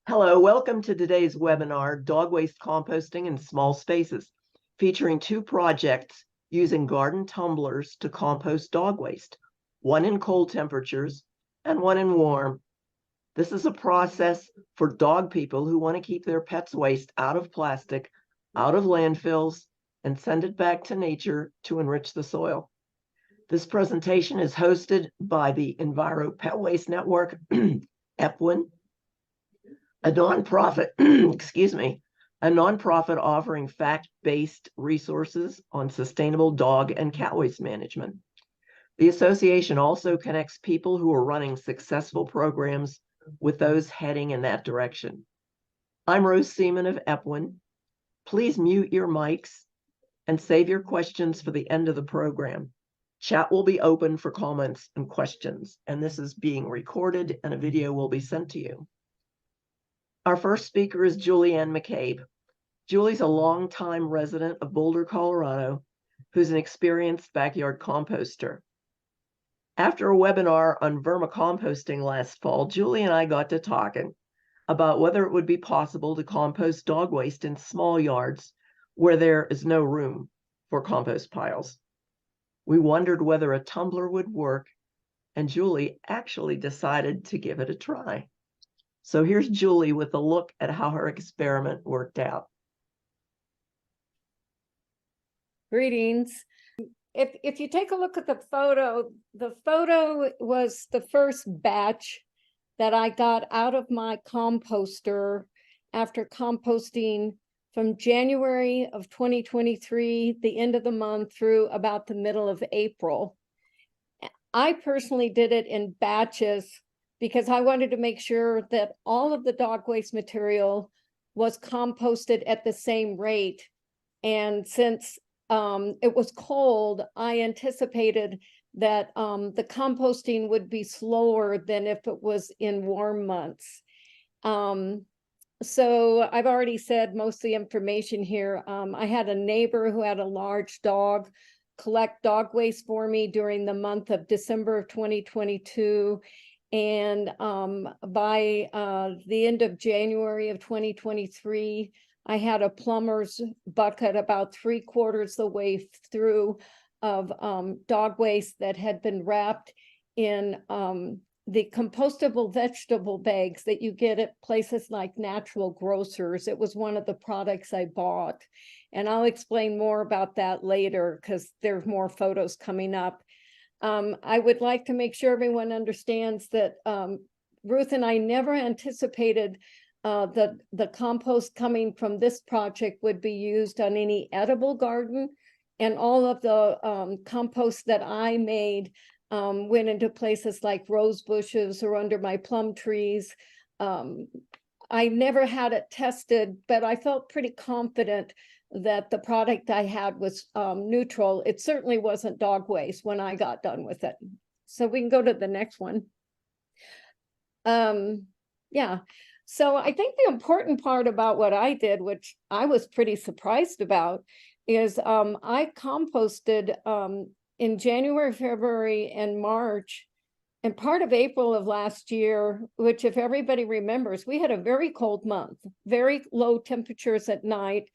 Hello, welcome to today's webinar, Dog Waste Composting in Small Spaces, featuring two projects using garden tumblers to compost dog waste, one in cold temperatures and one in warm. This is a process for dog people who want to keep their pets' waste out of plastic, out of landfills, and send it back to nature to enrich the soil. This presentation is hosted by the Enviro Pet Waste Network, EPWN, a nonprofit, a nonprofit offering fact-based resources on sustainable dog and cat waste management. The association also connects people who are running successful programs with those heading in that direction. I'm Rose Seaman of EPWN. Please mute your mics and save your questions for the end of the program. Chat will be open for comments and questions, and this is being recorded and a video will be sent to you. Our first speaker is Julianne McCabe. Julie's a longtime resident of Boulder, Colorado, who's an experienced backyard composter. After a webinar on vermicomposting last fall, Julie and I got to talking about whether it would be possible to compost dog waste in small yards where there is no room for compost piles. We wondered whether a tumbler would work, and Julie actually decided to give it a try. So here's Julie with a look at how her experiment worked out. Greetings. If you take a look at the photo was the first batch that I got out of my composter after composting from January of 2023, the end of the month, through about the middle of April. I personally did it in batches because I wanted to make sure that all of the dog waste material was composted at the same rate. And since it was cold, I anticipated that the composting would be slower than if it was in warm months. So I've already said most of the information here. I had a neighbor who had a large dog collect dog waste for me during the month of December of 2022. And by the end of January of 2023, I had a plumber's bucket about 3/4 the way through of dog waste that had been wrapped in the compostable vegetable bags that you get at places like Natural Grocers. It was one of the products I bought. And I'll explain more about that later because there's more photos coming up. I would like to make sure everyone understands that Ruth and I never anticipated the compost coming from this project would be used on any edible garden, and all of the compost that I made went into places like rose bushes or under my plum trees. I never had it tested, but I felt pretty confident that the product I had was neutral. It certainly wasn't dog waste when I got done with it. So we can go to the next one. Yeah. So I think the important part about what I did, which I was pretty surprised about, is I composted in January, February, and March, and part of April of last year, which if everybody remembers, we had a very cold month, very low temperatures at night.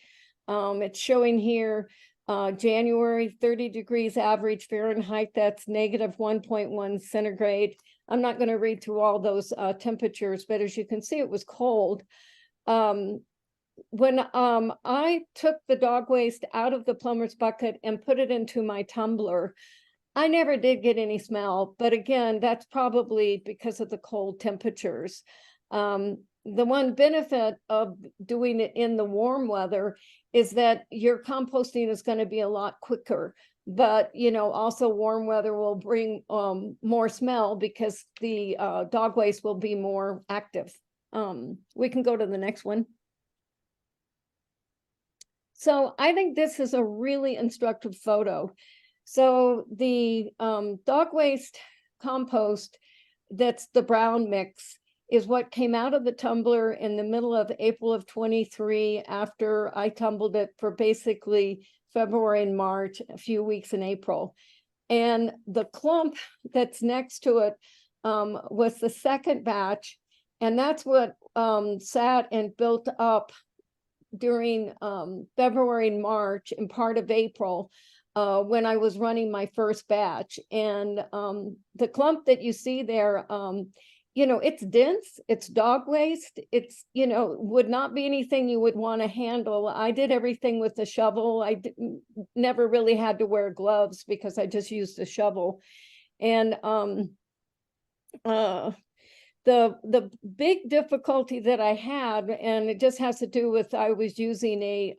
It's showing here January 30 degrees average Fahrenheit, that's -1.1 centigrade. I'm not going to read through all those temperatures, but as you can see, it was cold. When I took the dog waste out of the plumber's bucket and put it into my tumbler, I never did get any smell, but again, that's probably because of the cold temperatures. The one benefit of doing it in the warm weather is that your composting is going to be a lot quicker. But, also warm weather will bring more smell because the dog waste will be more active. We can go to the next one. So I think this is a really instructive photo. So the dog waste compost, that's the brown mix, is what came out of the tumbler in the middle of April of 23 after I tumbled it for basically February and March, a few weeks in April. And the clump that's next to it was the second batch. And that's what sat and built up during February and March and part of April when I was running my first batch. And the clump that you see there, you know, it's dense, it's dog waste, it's, you know, would not be anything you would want to handle. I did everything with the shovel. I never really had to wear gloves because I just used the shovel. And the big difficulty that I had, and it just has to do with I was using a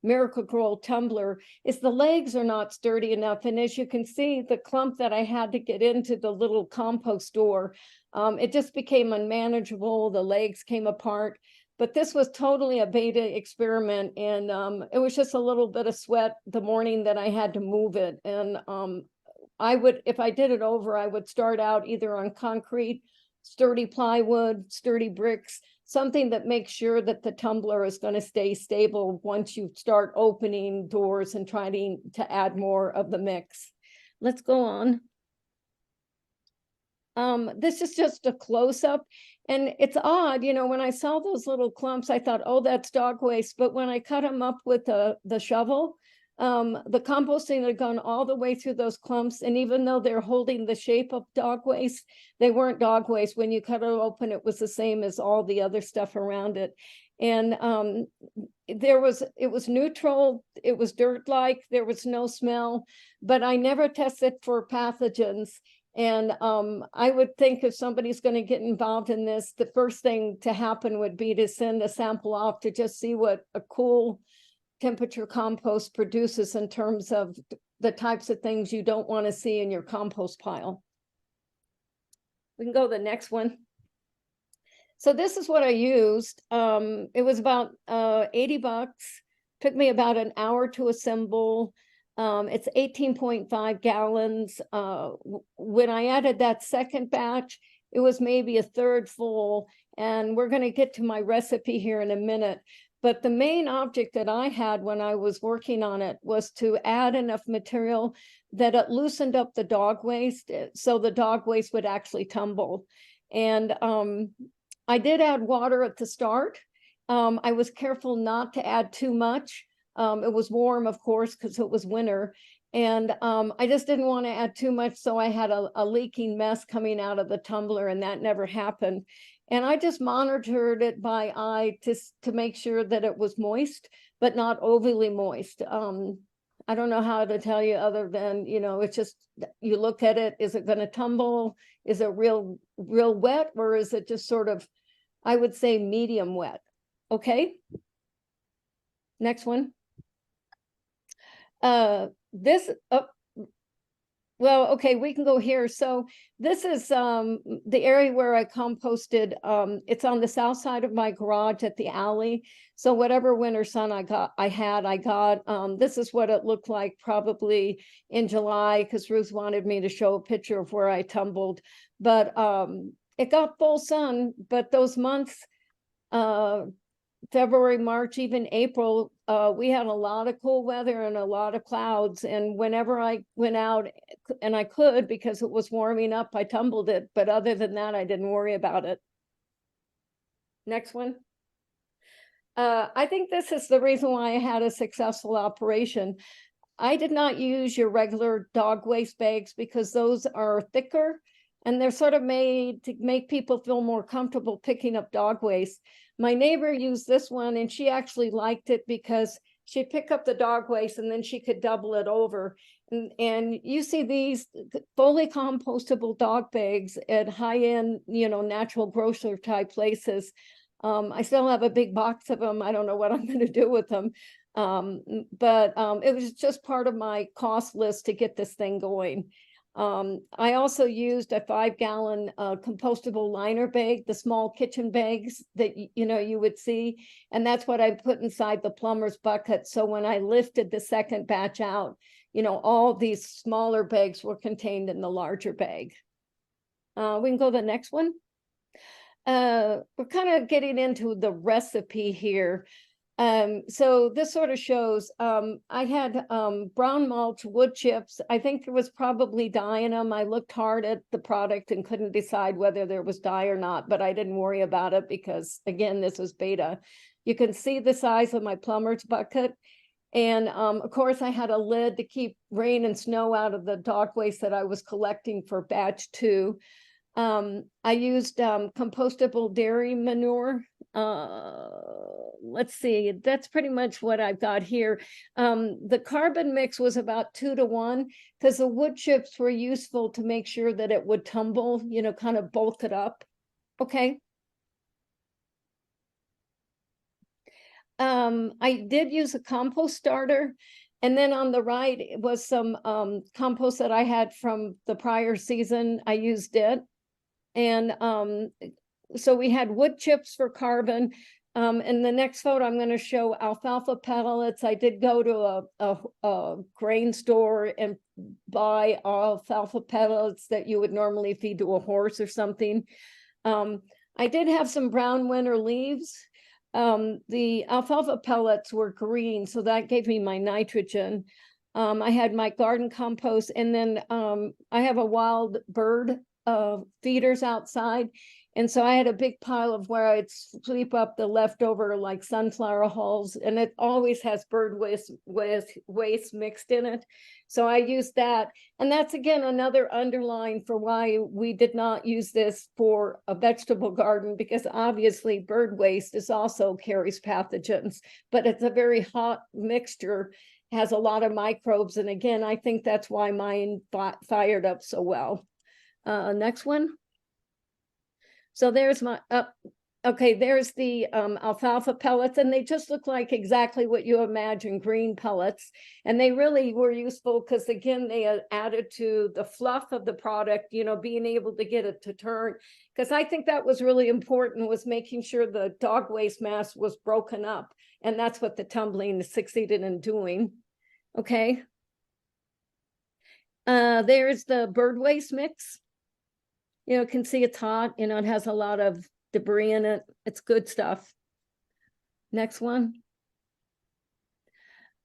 Miracle-Gro tumbler, is the legs are not sturdy enough. And as you can see, the clump that I had to get into the little compost door, it just became unmanageable. The legs came apart. But this was totally a beta experiment, and it was just a little bit of sweat the morning that I had to move it. And I would, if I did it over, I would start out either on concrete, sturdy plywood, sturdy bricks, something that makes sure that the tumbler is going to stay stable once you start opening doors and trying to add more of the mix. Let's go on. This is just a close-up, and it's odd, you know, when I saw those little clumps, I thought, oh, that's dog waste. But when I cut them up with the shovel, the composting had gone all the way through those clumps. And even though they're holding the shape of dog waste, they weren't dog waste. When you cut it open, it was the same as all the other stuff around it. And it was neutral, it was dirt-like, there was no smell, but I never tested for pathogens. And I would think if somebody's going to get involved in this, the first thing to happen would be to send a sample off to just see what a cool temperature compost produces in terms of the types of things you don't want to see in your compost pile. We can go to the next one. So this is what I used. It was about 80 bucks. Took me about an hour to assemble. It's 18.5 gallons. When I added that second batch, it was maybe a third full. And we're going to get to my recipe here in a minute. But the main object that I had when I was working on it was to add enough material that it loosened up the dog waste, so the dog waste would actually tumble. And I did add water at the start. I was careful not to add too much. It was warm, of course, because it was winter. And I just didn't want to add too much, so I had a leaking mess coming out of the tumbler, and that never happened. And I just monitored it by eye to make sure that it was moist, but not overly moist. I don't know how to tell you other than, you know, it's just, you look at it, is it going to tumble? Is it real wet? Or is it just sort of, I would say, medium wet? Okay. Next one. Well, okay, we can go here. So this is the area where I composted. It's on the south side of my garage at the alley. So whatever winter sun I got, this is what it looked like probably in July, because Ruth wanted me to show a picture of where I tumbled. But it got full sun, but those months, February, March, even April, we had a lot of cool weather and a lot of clouds. And whenever I went out, and I could because it was warming up, I tumbled it. But other than that, I didn't worry about it. Next one. I think this is the reason why I had a successful operation. I did not use your regular dog waste bags because those are thicker and they're sort of made to make people feel more comfortable picking up dog waste. My neighbor used this one and she actually liked it because she'd pick up the dog waste and then she could double it over. And you see these fully compostable dog bags at high-end, you know, natural grocer type places. I still have a big box of them. I don't know what I'm going to do with them. But it was just part of my cost list to get this thing going. I also used a 5-gallon compostable liner bag, the small kitchen bags that you would see, and that's what I put inside the plumber's bucket. So when I lifted the second batch out, all these smaller bags were contained in the larger bag. We can go to the next one. We're kind of getting into the recipe here. So this sort of shows, I had brown mulch, wood chips. I think there was probably dye in them. I looked hard at the product and couldn't decide whether there was dye or not, but I didn't worry about it because, again, this was beta. You can see the size of my plumber's bucket. And of course, I had a lid to keep rain and snow out of the dog waste that I was collecting for batch 2. I used compostable dairy manure. Let's see, that's pretty much what I've got here. The carbon mix was about 2 to 1 because the wood chips were useful to make sure that it would tumble, you know, kind of bulk it up. Okay. I did use a compost starter. And then on the right was some compost that I had from the prior season. I used it. And so we had wood chips for carbon. In the next photo, I'm going to show alfalfa pellets. I did go to a grain store and buy alfalfa pellets that you would normally feed to a horse or something. I did have some brown winter leaves. The alfalfa pellets were green, so that gave me my nitrogen. I had my garden compost, and then I have a wild bird feeders outside. And so I had a big pile of where I'd sweep up the leftover like sunflower hulls, and it always has bird waste mixed in it. So I used that. And that's again another underline for why we did not use this for a vegetable garden, because obviously bird waste is also carries pathogens, but it's a very hot mixture, has a lot of microbes. And again, I think that's why mine fired up so well. Next one. So there's my, okay, there's the alfalfa pellets, and they just look like exactly what you imagine, green pellets. And they really were useful because, again, they added to the fluff of the product, you know, being able to get it to turn. Because I think that was really important, was making sure the dog waste mass was broken up. And that's what the tumbling succeeded in doing. Okay. There's the bird waste mix. You know, can see it's hot, you know, it has a lot of debris in it. It's good stuff. Next one.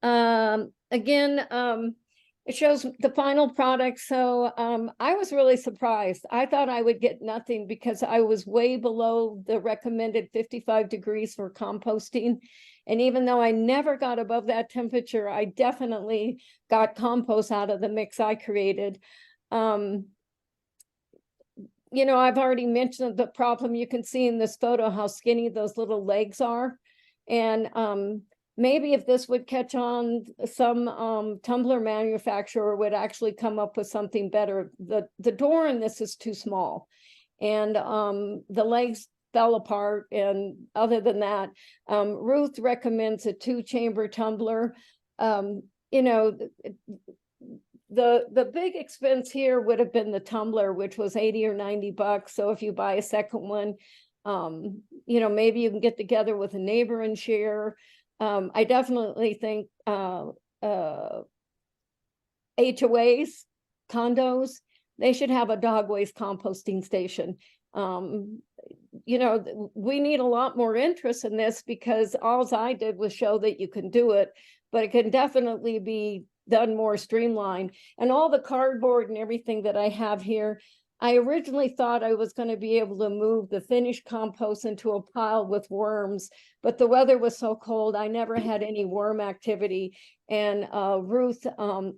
Again, it shows the final product. So I was really surprised. I thought I would get nothing because I was way below the recommended 55 degrees for composting. And even though I never got above that temperature, I definitely got compost out of the mix I created. You know, I've already mentioned the problem. You can see in this photo how skinny those little legs are. And maybe if this would catch on, some tumbler manufacturer would actually come up with something better. The door in this is too small, and the legs fell apart. And other than that, Ruth recommends a 2-chamber tumbler. You know, the big expense here would have been the tumbler, which was 80 or 90 bucks. So if you buy a second one, you know, maybe you can get together with a neighbor and share. I definitely think HOAs, condos, they should have a dog waste composting station. You know, we need a lot more interest in this, because all I did was show that you can do it, but it can definitely be done more streamlined. And all the cardboard and everything that I have here, I originally thought I was going to be able to move the finished compost into a pile with worms, but the weather was so cold, I never had any worm activity. And Ruth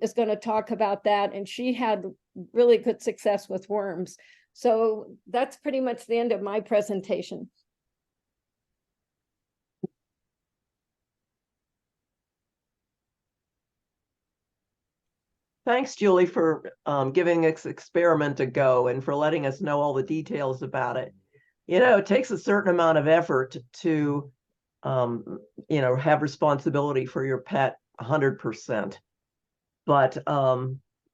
is going to talk about that, and she had really good success with worms. So that's pretty much the end of my presentation. Thanks, Julie, for giving this experiment a go and for letting us know all the details about it. You know, it takes a certain amount of effort to, you know, have responsibility for your pet 100%. But,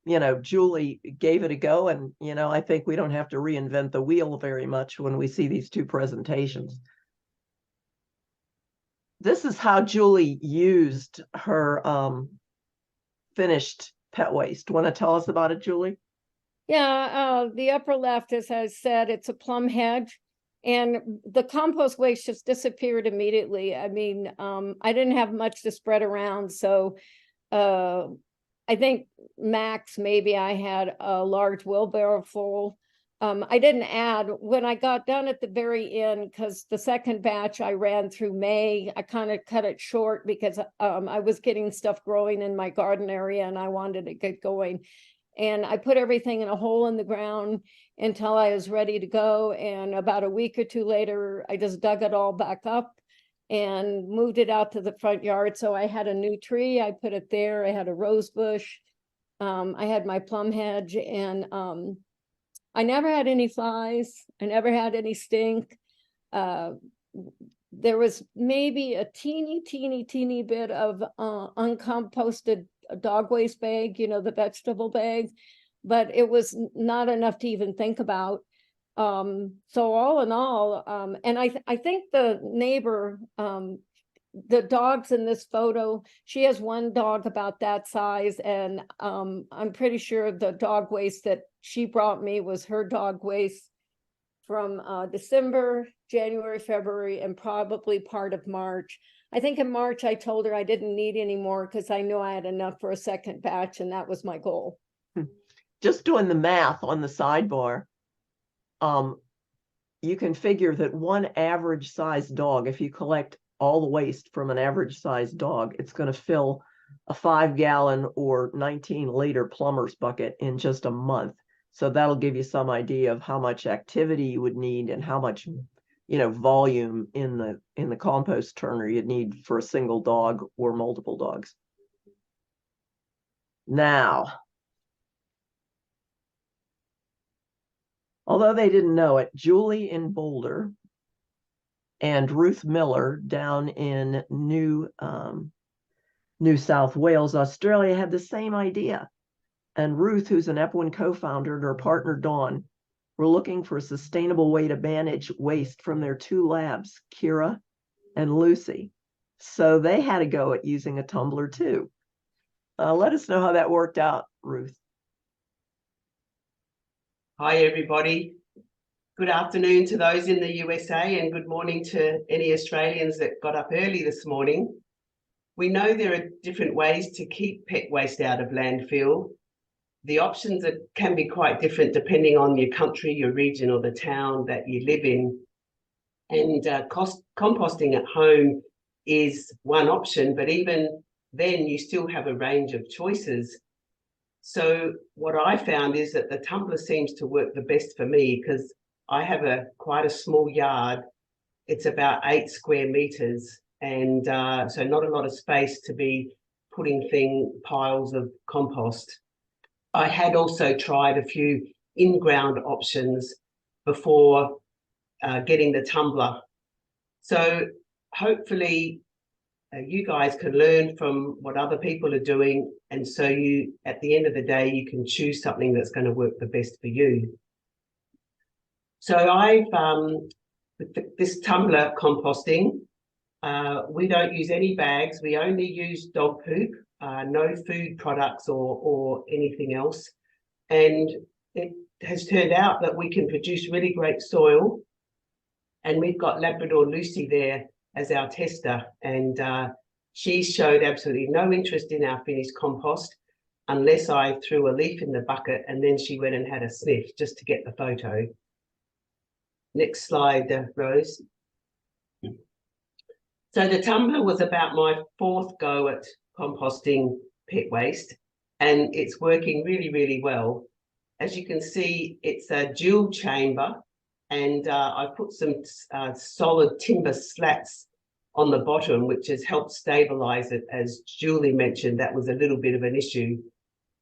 you know, Julie gave it a go, and, you know, I think we don't have to reinvent the wheel very much when we see these 2 presentations. This is how Julie used her finished pet waste. Want to tell us about it, Julie? Yeah, the upper left, as I said, it's a plum hedge. And the compost waste just disappeared immediately. I mean, I didn't have much to spread around. So I think max, maybe I had a large wheelbarrow full. I didn't add when I got done at the very end, because the second batch I ran through May. I kind of cut it short because I was getting stuff growing in my garden area and I wanted to get going. And I put everything in a hole in the ground until I was ready to go. And about a week or two later, I just dug it all back up and moved it out to the front yard. So I had a new tree. I put it there. I had a rose bush. I had my plum hedge, and I never had any flies. I never had any stink. There was maybe a teeny bit of uncomposted dog waste bag, you know, the vegetable bag, but it was not enough to even think about. So all in all, and I think the neighbor, the dogs in this photo, she has one dog about that size, and I'm pretty sure the dog waste that she brought me was her dog waste from December, January, February, and probably part of March. I think in March I told her I didn't need any more because I knew I had enough for a second batch, and that was my goal. Just doing the math on the sidebar, you can figure that one average sized dog, if you collect all the waste from an average sized dog, it's going to fill a 5-gallon or 19-liter plumber's bucket in just a month. So that'll give you some idea of how much activity you would need and how much, you know, volume in the compost turner you'd need for a single dog or multiple dogs. Now, although they didn't know it, Julie in Boulder and Ruth Miller down in New South Wales, Australia, had the same idea. And Ruth, who's an Epwin co-founder, and her partner Dawn were looking for a sustainable way to manage waste from their 2 labs, Kira and Lucy. So they had a go at using a tumbler too. Let us know how that worked out, Ruth. Hi, everybody. Good afternoon to those in the USA, and good morning to any Australians that got up early this morning. We know there are different ways to keep pet waste out of landfill. The options can be quite different depending on your country, your region, or the town that you live in. And composting at home is one option, but even then you still have a range of choices. So what I found is that the tumbler seems to work the best for me because I have quite a small yard. It's about 8 square meters, and so not a lot of space to be putting piles of compost. I had also tried a few in-ground options before getting the tumbler. So hopefully you guys can learn from what other people are doing, and so you, at the end of the day, you can choose something that's going to work the best for you. So I've with this tumbler composting, we don't use any bags. We only use dog poop, no food products or anything else. And it has turned out that we can produce really great soil. And we've got Labrador Lucy there as our tester. And she showed absolutely no interest in our finished compost unless I threw a leaf in the bucket, and then she went and had a sniff just to get the photo. Next slide, Rose. So the tumbler was about my 4th go at composting pet waste, and it's working really, really well. As you can see, it's a dual chamber, and I put some solid timber slats on the bottom, which has helped stabilize it. As Julie mentioned, that was a little bit of an issue.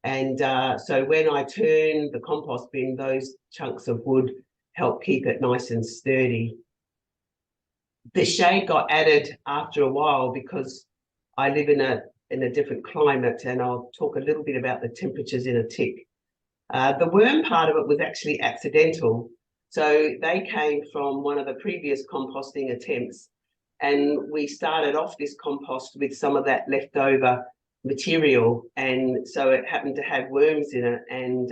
And so when I turn the compost bin, those chunks of wood help keep it nice and sturdy. The shade got added after a while because I live in a different climate, and I'll talk a little bit about the temperatures in a tick. The worm part of it was actually accidental. So they came from one of the previous composting attempts, and we started off this compost with some of that leftover material, and so it happened to have worms in it, and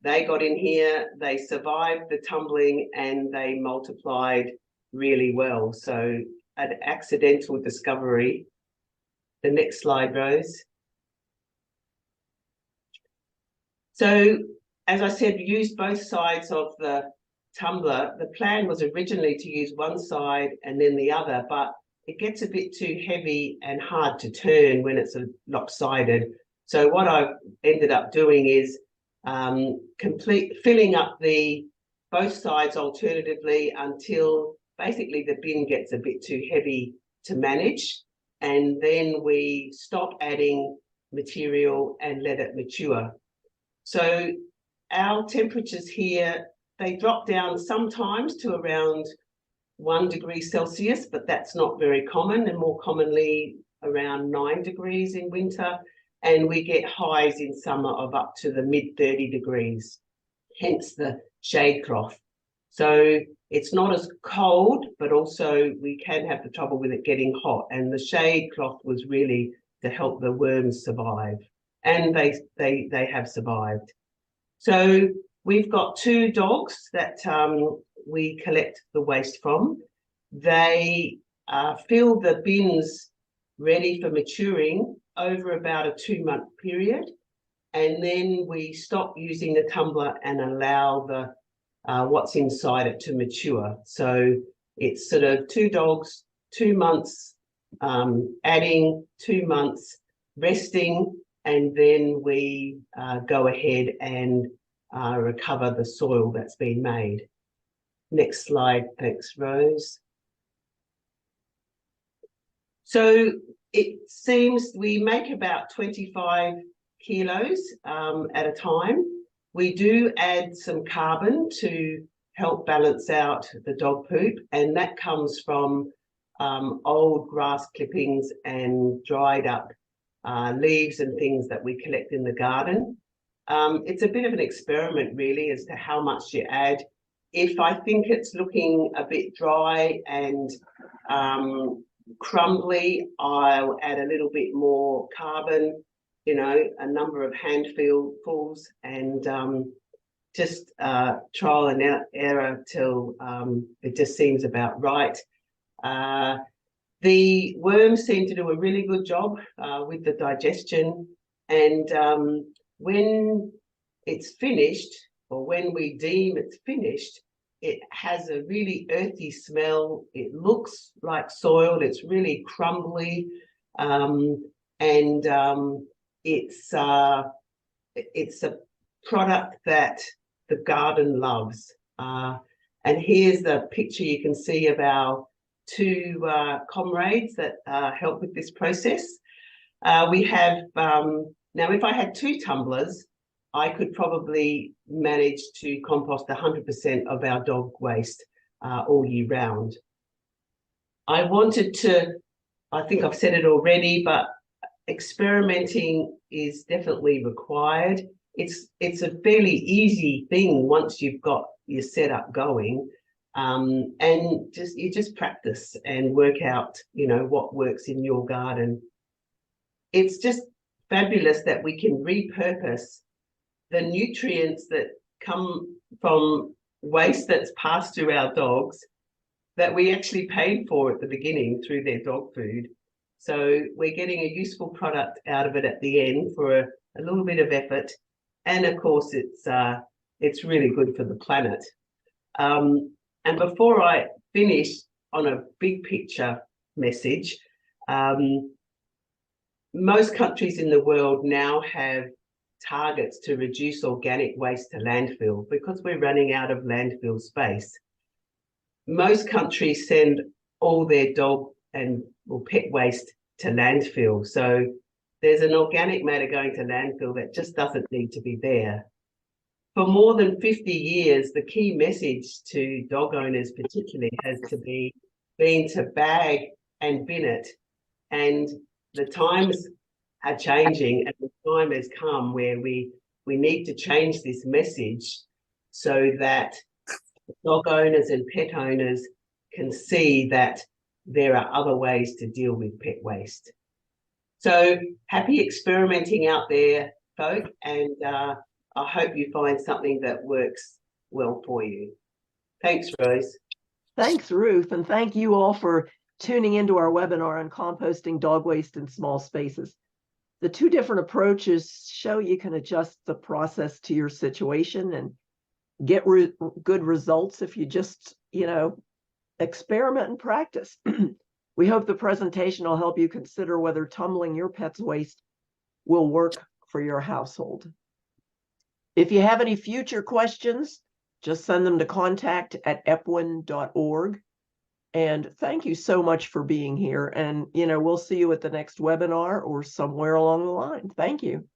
they got in here, they survived the tumbling, and they multiplied really well. So an accidental discovery. The next slide, Rose. So as I said, we used both sides of the tumbler. The plan was originally to use one side and then the other, but it gets a bit too heavy and hard to turn when it's lopsided. So what I've ended up doing is filling up both sides alternatively until basically the bin gets a bit too heavy to manage. And then we stop adding material and let it mature. So our temperatures here, they drop down sometimes to around 1 degree Celsius, but that's not very common, and more commonly around 9 degrees in winter. And we get highs in summer of up to the mid 30 degrees, hence the shade cloth. So it's not as cold, but also we can have the trouble with it getting hot. And the shade cloth was really to help the worms survive. And they have survived. So we've got 2 dogs that we collect the waste from. They fill the bins ready for maturing over about a 2-month period. And then we stop using the tumbler and allow the what's inside it to mature. So it's sort of 2 dogs, 2 months, adding 2 months, resting, and then we go ahead and recover the soil that's been made. Next slide, thanks, Rose. So it seems we make about 25 kilos at a time. We do add some carbon to help balance out the dog poop, and that comes from old grass clippings and dried up leaves and things that we collect in the garden. It's a bit of an experiment really as to how much you add. If I think it's looking a bit dry and crumbly, I'll add a little bit more carbon, you know, a number of handfuls, and just trial and error till it just seems about right. The worms seem to do a really good job with the digestion, and when it's finished, or when we deem it's finished, it has a really earthy smell. It looks like soil. It's really crumbly, and it's a product that the garden loves. And here's the picture you can see of our 2 comrades that help with this process. We have, now if I had 2 tumblers, I could probably manage to compost 100% of our dog waste all year round. I wanted to, I think I've said it already, but experimenting is definitely required. It's a fairly easy thing once you've got your setup going, and you just practice and work out, you know, what works in your garden. It's just fabulous that we can repurpose the nutrients that come from waste that's passed through our dogs that we actually paid for at the beginning through their dog food. So we're getting a useful product out of it at the end for a little bit of effort. And of course, it's really good for the planet. And before I finish on a big picture message, most countries in the world now have targets to reduce organic waste to landfill because we're running out of landfill space. Most countries send all their dog and pet waste to landfill. So there's an organic matter going to landfill that just doesn't need to be there. For more than 50 years, the key message to dog owners particularly has been to bag and bin it. And the times are changing, and the time has come where we need to change this message so that dog owners and pet owners can see that there are other ways to deal with pet waste. So happy experimenting out there, folk, and I hope you find something that works well for you. Thanks, Rose. Thanks, Ruth, and thank you all for tuning into our webinar on composting dog waste in small spaces. The two different approaches show you can adjust the process to your situation and get good results if you just, experiment and practice. We hope the presentation will help you consider whether tumbling your pet's waste will work for your household. If you have any future questions, just send them to contact@epwin.org. And thank you so much for being here. And, we'll see you at the next webinar or somewhere along the line. Thank you.